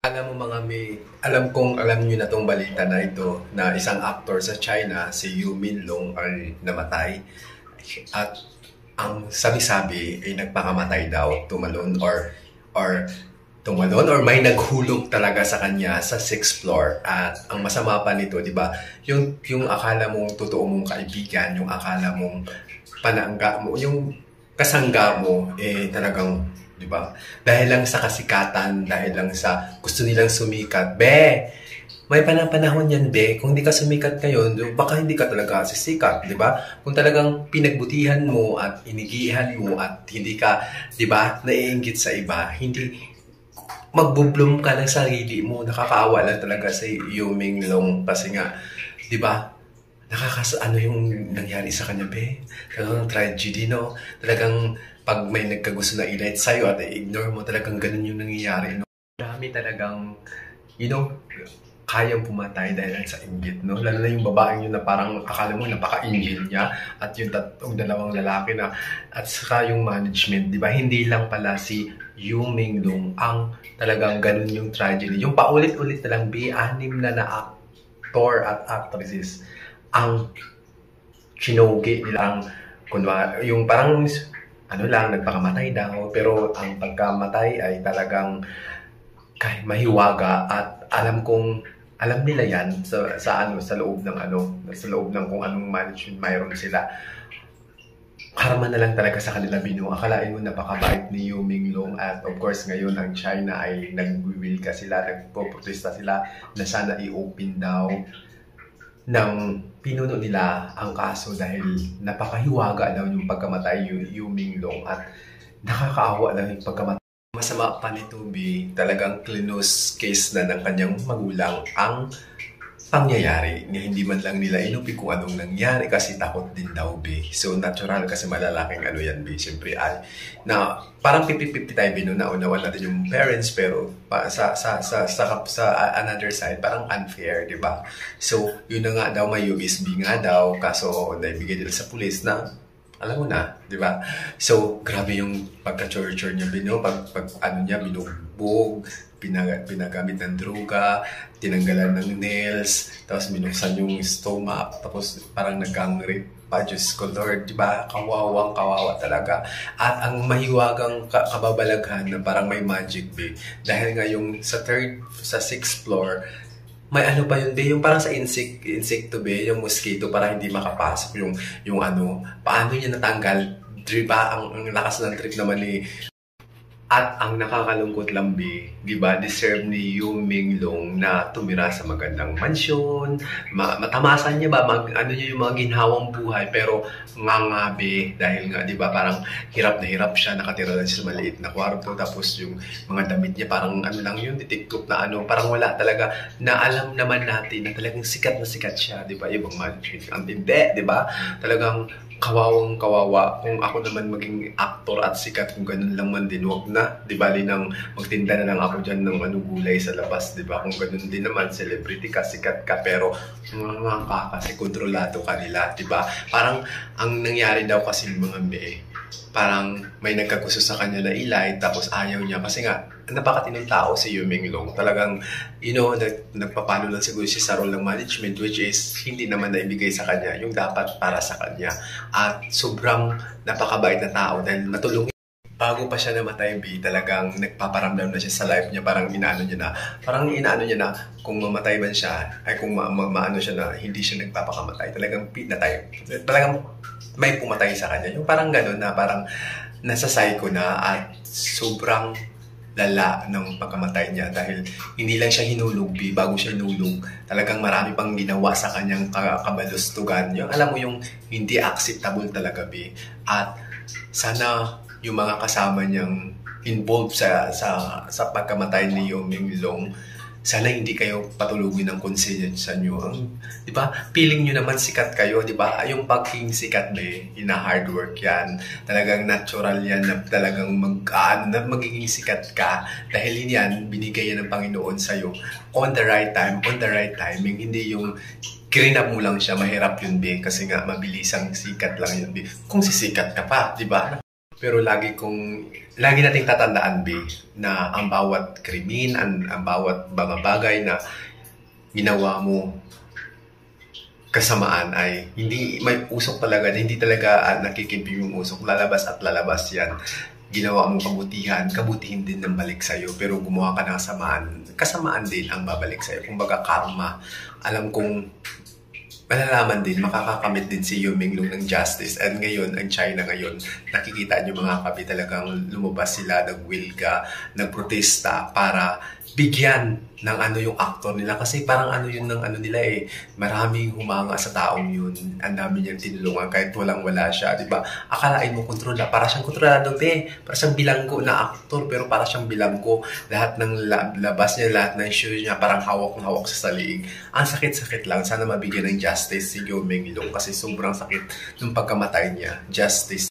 Alam mo mga may, alam kong alam niyo na tong balita na ito na isang actor sa China, si Yu Minlong ay namatay. At ang sabi-sabi ay nagpakamatay daw, tumalon or may naghulog talaga sa kanya sa sixth floor. At ang masama pa nito, 'di ba? Yung akala mong totoo mong kaibigan, yung akala mong panangga mo, yung kasangga mo talagang 'di ba? Dahil lang sa kasikatan, dahil lang sa gusto nilang sumikat. May panahon yan, Kung hindi ka sumikat ngayon, baka hindi ka talaga sisikat, di ba? Kung talagang pinagbutihan mo at inigihan mo at hindi ka, di ba, naiinggit sa iba, hindi magbubloom ka ng sarili mo. Nakakaawa lang talaga sa Yuming Long kasi nga, di ba, ano yung nangyari sa kanya, Talagang tragedy, no? Talagang pag may nagkagusto na i-light sa'yo at i-ignore mo, talagang ganun yung nangyayari, no? Marami talagang, kayang pumatay dahil sa inggit, no? Lalo na yung babaeng yun na parang akala mo napaka-inggit niya at yung dalawang lalaki na at saka yung management, di ba? Hindi lang pala si Yu Minglong ang talagang ganun yung tragedy. Yung paulit-ulit na lang, anim na actor at actresses ang chinogi nilang kunwari, yung parang nagpakamatay daw, pero ang pagkamatay ay talagang kahit mahiwaga at alam nila yan sa loob ng kung anong management mayroon sila. Karma na lang talaga sa kanila, Akalain mo napakabait ni Yu Minglong at of course ngayon ang China ay nagwiwilga sila, nagpo-protesta sila na sana i-open daw ng pinuno nila ang kaso dahil napakahiwaga daw yung pagkamatay Yu Minglong at nakakaawa lang yung pagkamatay. Masama pa nito, talagang close case na ng kanyang magulang ang pangyayari na hindi man lang nila inupi kung anong nangyari kasi takot din daw, So, natural kasi malalaking yan, Siyempre, na parang 50-50 tayo, naunawan natin yung parents, pero sa another side, parang unfair, di ba? So, yun na nga daw, may USB nga daw, kaso naibigay nila sa pulis na alam mo na, di ba? So, grabe yung pagka-torture niya, pag binugbog, pinagamit ng droga, tinanggalan ng nails, tapos minuksan yung stomach, tapos parang nag-gang-rape pa, Diyos ko Lord, di ba? Kawawa talaga. At ang mahiwagang kababalaghan na parang may magic, dahil nga yung sa sixth floor, may pa yun, yung parang sa insekto, yung mosquito, para hindi makapasok yung paano niya natanggal, di ba? Ang lakas ng trip naman ni. At ang nakakalungkot lang, di ba, deserve ni Yu Minglong na tumira sa magandang mansyon, matamasan niya ba, niya yung mga ginhawang buhay, pero nga, dahil nga, di ba, parang hirap na hirap siya, nakatira lang siya sa maliit na kwarto, tapos yung mga damit niya, parang lang yun, titiktok na parang wala talaga, na alam naman natin na talagang sikat na sikat siya, di ba, ibang management, ang hindi, di ba, talagang kawawang kawawa. Kung ako naman maging aktor at sikat, kung ganun lang man din, wag na, di bali nang magtinda na lang ako dyan ng gulay sa labas, di ba? Kung ganun din naman, celebrity ka, sikat ka, pero mga ka kasi kontrolado ka nila, di ba? Parang ang nangyari daw kasi mga parang may nagkagusto sa kanya na ilay, tapos ayaw niya kasi nga napakatinong tao si Yu Minglong. Talagang, nagpapano lang siguro siya sa role ng management, which is hindi naman naibigay sa kanya yung dapat para sa kanya. At sobrang napakabait na tao dahil natulungan. Bago pa siya namatay, talagang nagpaparamdam na siya sa life niya, parang inaano niya na kung mamatay man siya, ay kung maano siya na hindi siya nagpapakamatay, talagang pinatay. Talagang may pumatay sa kanya. Yung parang gano'n na parang nasa psycho na at sobrang lala ng pagkamatay niya dahil hindi lang siya hinulog, bago siya hinulog, talagang marami pang ginawa sa kanyang kabalustugan. Yung, alam mo yung hindi acceptable talaga, At sana yung mga kasama niyang involved sa pagkamatay ni Yu Minglong, sana hindi kayo patulugin ng konsensya nyo. Di ba? Feeling nyo naman sikat kayo, di ba? Yung pagking sikat, hard work yan. Talagang natural yan na talagang magiging sikat ka. Dahil yan, binigay yan ng Panginoon sa'yo. On the right time, on the right timing. Hindi yung kirinap mo lang siya, mahirap yun, Kasi nga, mabilisang sikat lang yun, Kung sisikat ka pa, di ba? Pero lagi nating tatandaan, B, na ang bawat krimen, ang bawat mga bagay na ginawa mo kasamaan ay hindi may usok talaga, hindi talaga nakikimpi yung usok, lalabas at lalabas yan. Ginawa mo kabutihan, kabutihin din ng balik sa'yo, pero gumawa ka ng kasamaan din ang babalik sa'yo. Kumbaga karma, alam kong malalaman din, makakakamit din si Yu Minglung ng justice. And ngayon, ang China ngayon, nakikita niyo mga kabi, talagang lumabas sila, nagwilga, nagprotesta para bigyan ng ano yung actor nila. Kasi parang ano yun ng ano nila eh, maraming humanga sa taong yun. Ang dami niyang tinulungan kahit walang-wala siya, di ba? Akalain mo kontrola, para siyang kontrolado, para siyang bilanggo na actor, pero para siyang bilanggo. Lahat ng labas niya, lahat ng show niya, parang hawak na hawak sa saliig. Ang sakit-sakit lang. Sana mabigyan ng justice si Yu Minglung kasi sobrang sakit ng pagkamatay niya. Justice.